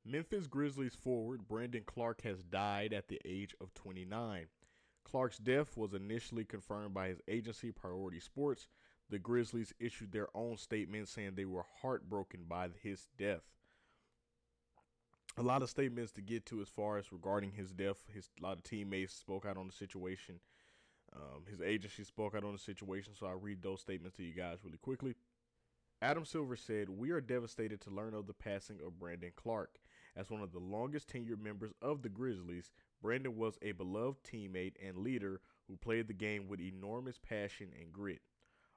Memphis Grizzlies forward Brandon Clarke has died at the age of 29. Clarke's death was initially confirmed by his agency, Priority Sports. The Grizzlies issued their own statement saying they were heartbroken by his death. A lot of statements to get to as far as regarding his death. A lot of teammates spoke out on the situation. His agency spoke out on the situation, so I'll read those statements to you guys really quickly. Adam Silver said, "We are devastated to learn of the passing of Brandon Clarke. As one of the longest tenured members of the Grizzlies, Brandon was a beloved teammate and leader who played the game with enormous passion and grit.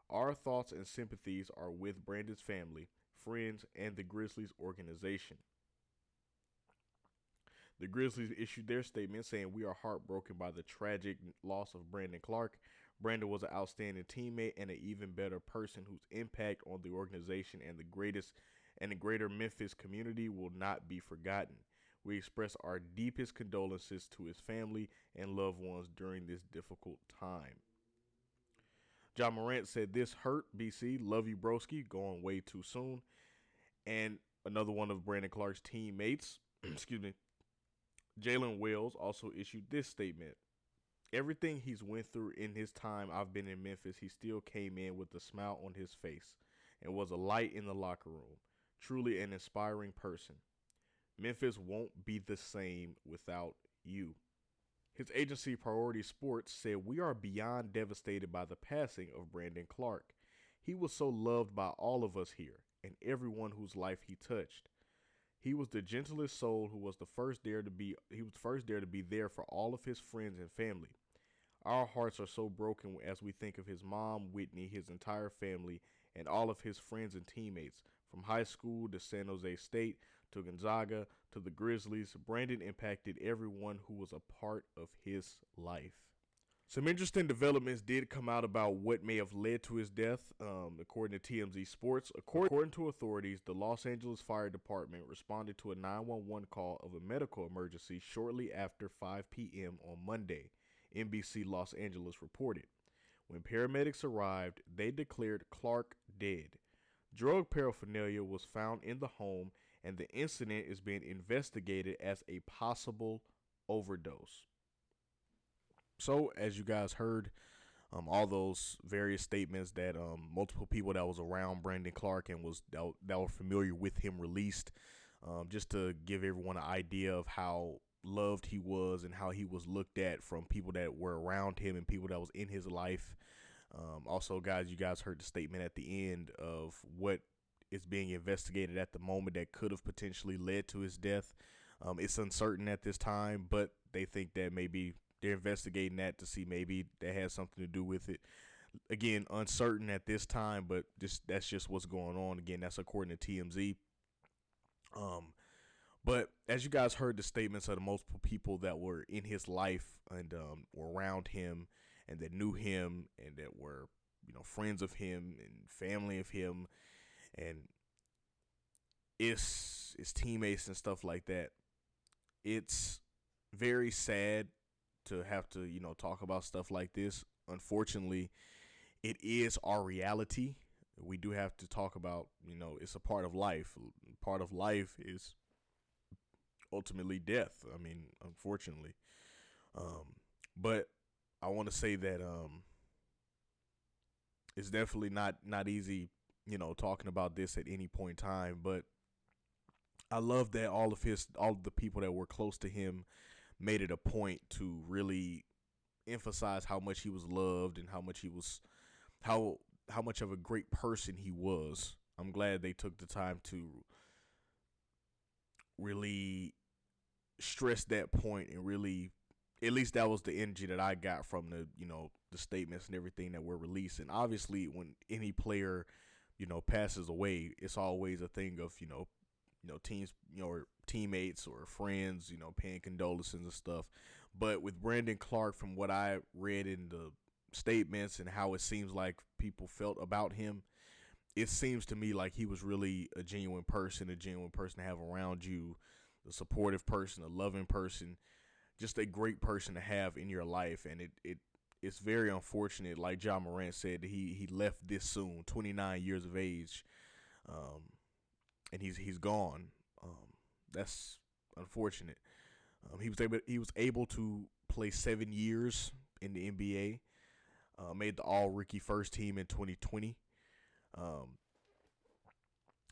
Our thoughts and sympathies are with Brandon's family, friends, and the Grizzlies organization." The Grizzlies issued their statement saying, "We are heartbroken by the tragic loss of Brandon Clarke. Brandon was an outstanding teammate and an even better person whose impact on the organization and the greater Memphis community will not be forgotten. We express our deepest condolences to his family and loved ones during this difficult time." Ja Morant said, "This hurt, BC. Love you, broski. Going way too soon." And another one of Brandon Clarke's teammates, excuse me, Jalen Wells, also issued this statement. "Everything he's went through in his time I've been in Memphis, he still came in with a smile on his face and was a light in the locker room. Truly an inspiring person. Memphis won't be the same without you." His agency, Priority Sports, said, "We are beyond devastated by the passing of Brandon Clarke. He was so loved by all of us here and everyone whose life he touched. He was the gentlest soul who was the first there to be there for all of his friends and family. Our hearts are so broken as we think of his mom, Whitney, his entire family, and all of his friends and teammates. From high school to San Jose State to Gonzaga to the Grizzlies, Brandon impacted everyone who was a part of his life." Some interesting developments did come out about what may have led to his death, according to TMZ Sports. According to authorities, the Los Angeles Fire Department responded to a 911 call of a medical emergency shortly after 5 p.m. on Monday, NBC Los Angeles reported. When paramedics arrived, they declared Clarke dead. Drug paraphernalia was found in the home, and the incident is being investigated as a possible overdose. So, as you guys heard, all those various statements that multiple people that was around Brandon Clarke and that were familiar with him released, just to give everyone an idea of how loved he was and how he was looked at from people that were around him and people that was in his life. Also, guys, you guys heard the statement at the end of what is being investigated at the moment that could have potentially led to his death. It's uncertain at this time, but they think that maybe they're investigating that to see maybe that has something to do with it. Again, uncertain at this time, but that's just what's going on. Again, that's according to TMZ. But as you guys heard the statements of the multiple people that were in his life and were around him and that knew him and that were, friends of him and family of him and his teammates and stuff like that, it's very sad to have to, talk about stuff like this. Unfortunately, it is our reality. We do have to talk about, it's a part of life. Part of life is ultimately death. I mean, unfortunately. But I want to say that it's definitely not easy, talking about this at any point in time. But I love that all of the people that were close to him made it a point to really emphasize how much he was loved and how much of a great person he was. I'm glad they took the time to really stress that point and really, at least that was the energy that I got from the statements and everything that were released. And obviously when any player, passes away, it's always a thing of, teams, or teammates or friends, paying condolences and stuff. But with Brandon Clarke, from what I read in the statements and how it seems like people felt about him, it seems to me like he was really a genuine person to have around you, a supportive person, a loving person, just a great person to have in your life. And it's very unfortunate, like Ja Morant said, that he left this soon, 29 years of age, and he's gone. That's unfortunate. He was able to play 7 years in the NBA. Made the All Rookie First Team in 2020. Um,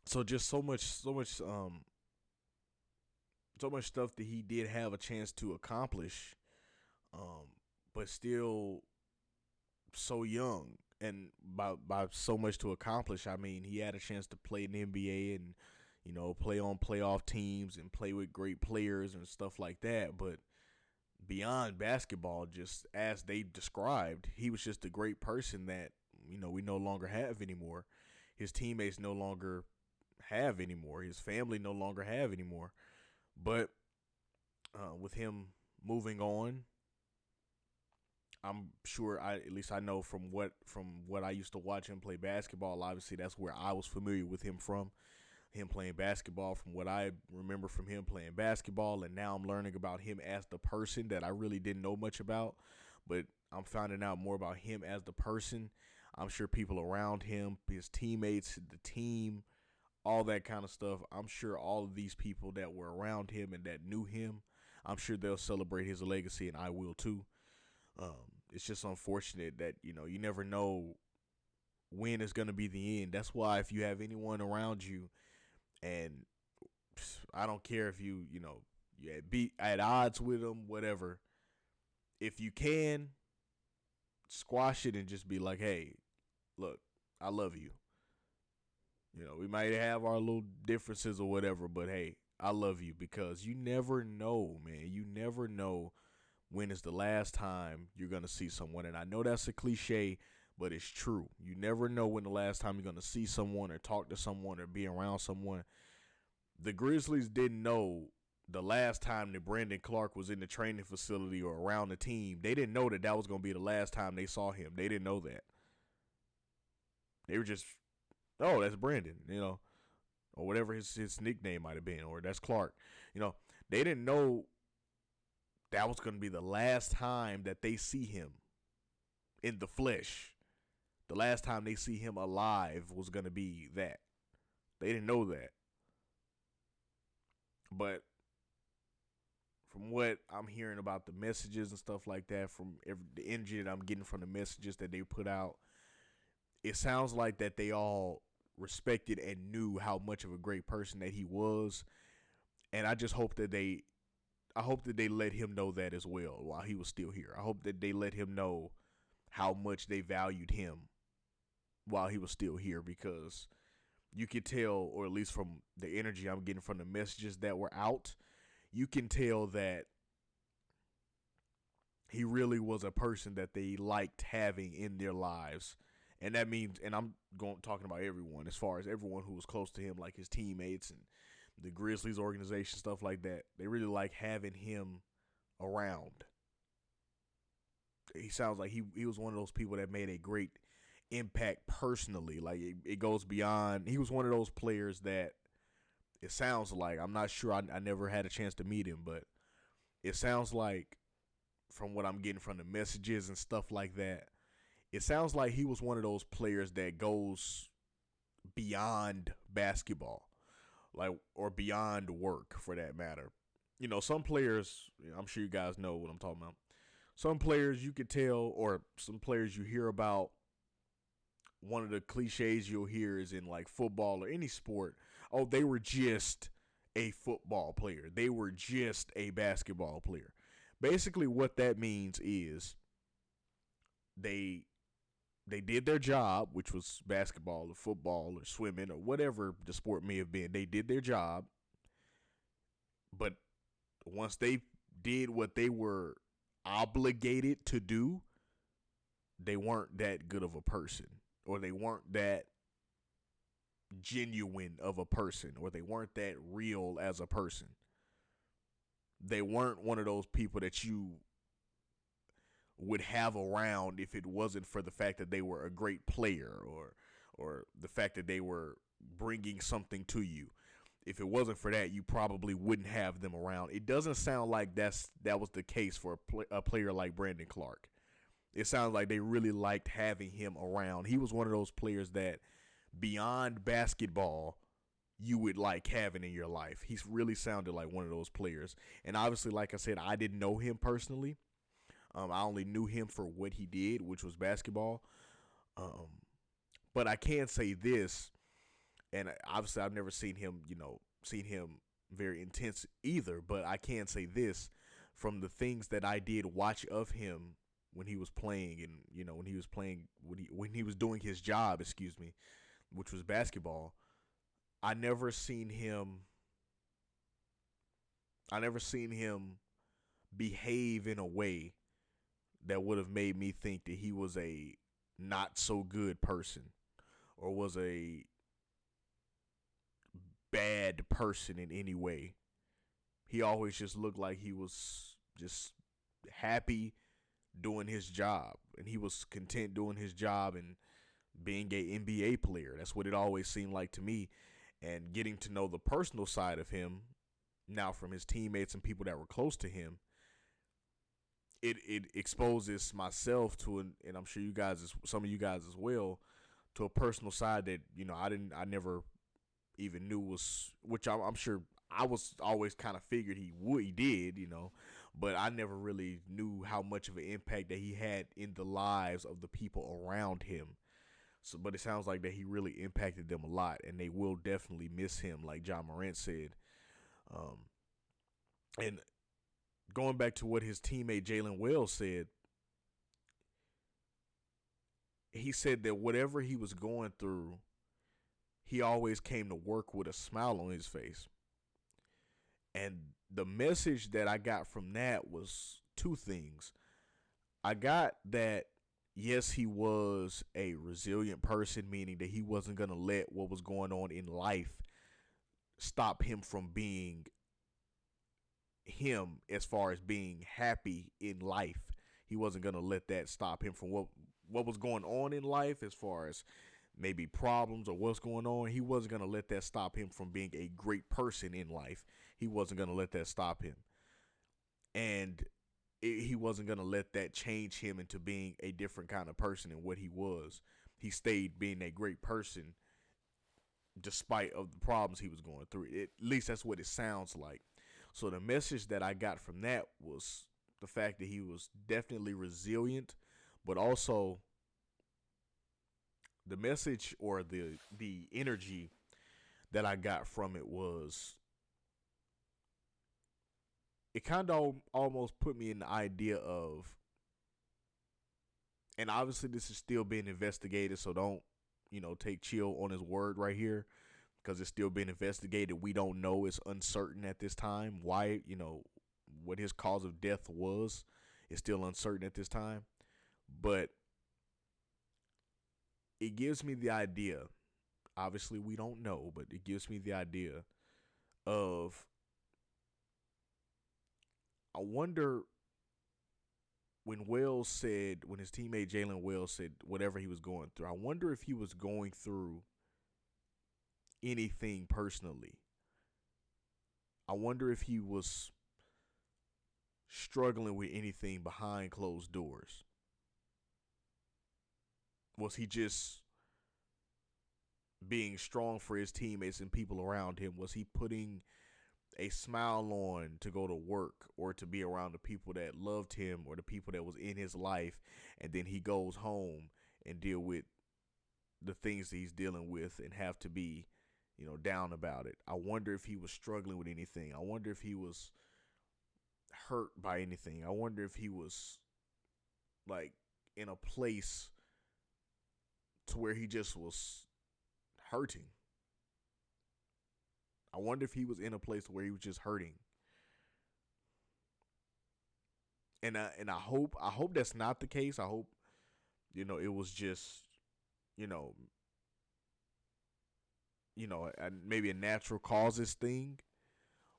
so just so much stuff that he did have a chance to accomplish, but still so young. And by so much to accomplish, I mean he had a chance to play in the NBA and play on playoff teams and play with great players and stuff like that. But beyond basketball, just as they described, he was just a great person that we no longer have anymore. His teammates no longer have anymore. His family no longer have anymore. But with him moving on, I'm sure at least I know from what I used to watch him play basketball. Obviously, that's where I was familiar with him from. Him playing basketball, from what I remember from him playing basketball, and now I'm learning about him as the person that I really didn't know much about, but I'm finding out more about him as the person. I'm sure people around him, his teammates, the team, all that kind of stuff, I'm sure all of these people that were around him and that knew him, I'm sure they'll celebrate his legacy, and I will too. It's just unfortunate that, you never know when it's going to be the end. That's why if you have anyone around you, and I don't care if be at odds with them, whatever. If you can, squash it and just be like, hey, look, I love you. We might have our little differences or whatever, but hey, I love you, because you never know, man. You never know when is the last time you're going to see someone. And I know that's a cliche, but it's true. You never know when the last time you're going to see someone or talk to someone or be around someone. The Grizzlies didn't know the last time that Brandon Clarke was in the training facility or around the team. They didn't know that was going to be the last time they saw him. They didn't know that. They were just, oh, that's Brandon, or whatever his nickname might have been, or that's Clarke. They didn't know that was going to be the last time that they see him in the flesh. The last time they see him alive was going to be that. They didn't know that. But from what I'm hearing about the messages and stuff like that, from the energy that I'm getting from the messages that they put out, it sounds like that they all respected and knew how much of a great person that he was. And I just hope that they let him know that as well while he was still here. I hope that they let him know how much they valued him while he was still here, because you could tell, or at least from the energy I'm getting from the messages that were out, you can tell that he really was a person that they liked having in their lives. And that means, and I'm talking about everyone, as far as everyone who was close to him, like his teammates and the Grizzlies organization, stuff like that. They really like having him around. He sounds like he was one of those people that made a great impact personally. Like it goes beyond. He was one of those players that it sounds like, I'm not sure, I never had a chance to meet him, but it sounds like, from what I'm getting from the messages and stuff like that, it sounds like he was one of those players that goes beyond basketball, like, or beyond work for that matter. Some players, I'm sure you guys know what I'm talking about. Some players you could tell, or some players you hear about, one of the cliches you'll hear is in like football or any sport, oh, they were just a football player. They were just a basketball player. Basically what that means is they did their job, which was basketball or football or swimming or whatever the sport may have been. They did their job. But once they did what they were obligated to do, they weren't that good of a person, or they weren't that genuine of a person, or they weren't that real as a person. They weren't one of those people that you would have around if it wasn't for the fact that they were a great player, or the fact that they were bringing something to you. If it wasn't for that, you probably wouldn't have them around. It doesn't sound like that was the case for a player like Brandon Clarke. It sounds like they really liked having him around. He was one of those players that, beyond basketball, you would like having in your life. He's really sounded like one of those players. And obviously, like I said, I didn't know him personally. I only knew him for what he did, which was basketball. Um, but I can say this, and obviously I've never seen him, seen him very intense either. But I can say this from the things that I did watch of him when he was playing, and when he was playing, when he was doing his job, excuse me, which was basketball. I never seen him. I never seen him behave in a way that would have made me think that he was a not so good person or was a bad person in any way. He always just looked like he was just happy doing his job, and he was content doing his job and being a NBA player. That's what it always seemed like to me. And getting to know the personal side of him now from his teammates and people that were close to him, it exposes myself to, and I'm sure you guys, some of you guys as well, to a personal side that I never even knew was, which I'm sure I was always kind of figured he did, but I never really knew how much of an impact that he had in the lives of the people around him. So, but it sounds like that he really impacted them a lot, and they will definitely miss him, like John Morant said. And going back to what his teammate Jalen Wells said, he said that whatever he was going through, he always came to work with a smile on his face. And the message that I got from that was two things. I got that, yes, he was a resilient person, meaning that he wasn't going to let what was going on in life stop him from being him as far as being happy in life. He wasn't going to let that stop him from what was going on in life as far as maybe problems or what's going on. He wasn't going to let that stop him from being a great person in life. He wasn't going to let that stop him. And he wasn't going to let that change him into being a different kind of person than what he was. He stayed being a great person despite of the problems he was going through. At least that's what it sounds like. So the message that I got from that was the fact that he was definitely resilient, but also the message or the energy that I got from it was, it kind of almost put me in the idea of, and obviously this is still being investigated, so don't, take chill on his word right here, because it's still being investigated. We don't know. It's uncertain at this time. Why, what his cause of death was is still uncertain at this time. But it gives me the idea, obviously we don't know, but it gives me the idea of, I wonder when his teammate Jalen Wells said whatever he was going through, I wonder if he was going through anything personally. I wonder if he was struggling with anything behind closed doors. Was he just being strong for his teammates and people around him? Was he putting a smile on to go to work or to be around the people that loved him or the people that was in his life, and then he goes home and deal with the things that he's dealing with and have to be, down about it? I wonder if he was struggling with anything. I wonder if he was hurt by anything. I wonder if he was like in a place to where he just was hurting. I wonder if he was in a place where he was just hurting. And I hope that's not the case. I hope, it was just, maybe a natural causes thing.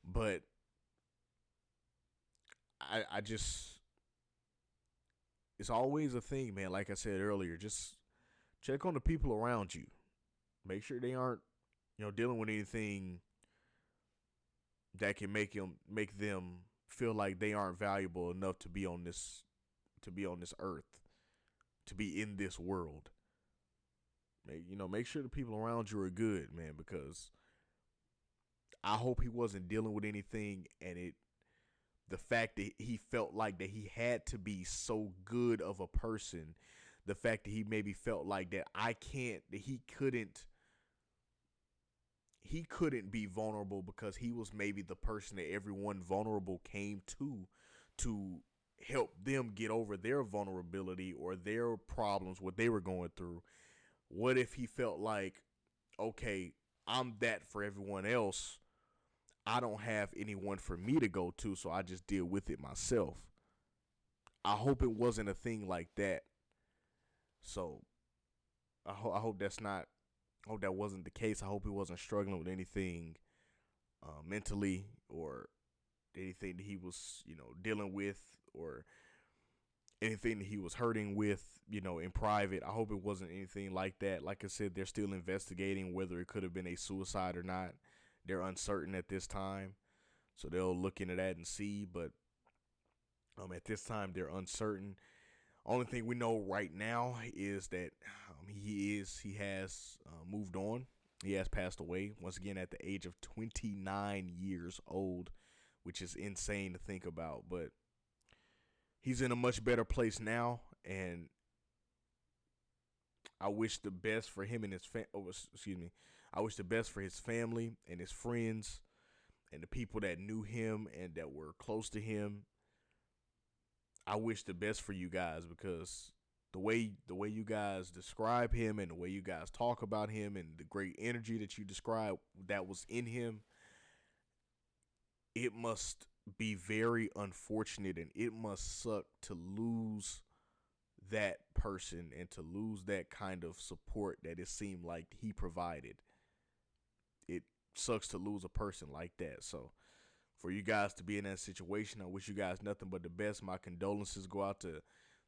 But I just, it's always a thing, man. Like I said earlier, just check on the people around you. Make sure they aren't, dealing with anything that can make them feel like they aren't valuable enough to be on this earth, to be in this world. Make sure the people around you are good, man, because I hope he wasn't dealing with anything, and the fact that he felt like that he had to be so good of a person, the fact that he maybe felt like that he couldn't be vulnerable because he was maybe the person that everyone vulnerable came to help them get over their vulnerability or their problems, what they were going through. What if he felt like, okay, I'm that for everyone else. I don't have anyone for me to go to, so I just deal with it myself. I hope it wasn't a thing like that. So I hope that's not. I hope that wasn't the case. I hope he wasn't struggling with anything mentally or anything that he was, dealing with or anything that he was hurting with, in private. I hope it wasn't anything like that. Like I said, they're still investigating whether it could have been a suicide or not. They're uncertain at this time, so they'll look into that and see. But at this time, they're uncertain. Only thing we know right now is that he has moved on. He has passed away once again at the age of 29 years old, which is insane to think about. But he's in a much better place now, and I wish the best for him and his I wish the best for his family and his friends and the people that knew him and that were close to him. I wish the best for you guys, because the way you guys describe him and the way you guys talk about him and the great energy that you describe that was in him, it must be very unfortunate and it must suck to lose that person and to lose that kind of support that it seemed like he provided. It sucks to lose a person like that. So for you guys to be in that situation, I wish you guys nothing but the best. My condolences go out to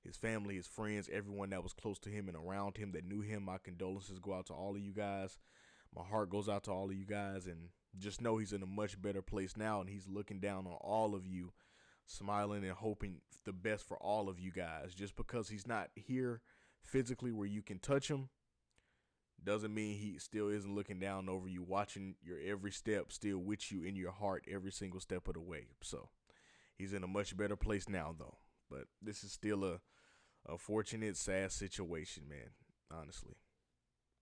his family, his friends, everyone that was close to him and around him that knew him. My condolences go out to all of you guys. My heart goes out to all of you guys, and just know he's in a much better place now, and he's looking down on all of you, smiling and hoping the best for all of you guys. Just because he's not here physically where you can touch him doesn't mean he still isn't looking down over you, watching your every step, still with you in your heart every single step of the way. So he's in a much better place now, though. But this is still a fortunate, sad situation, man, honestly.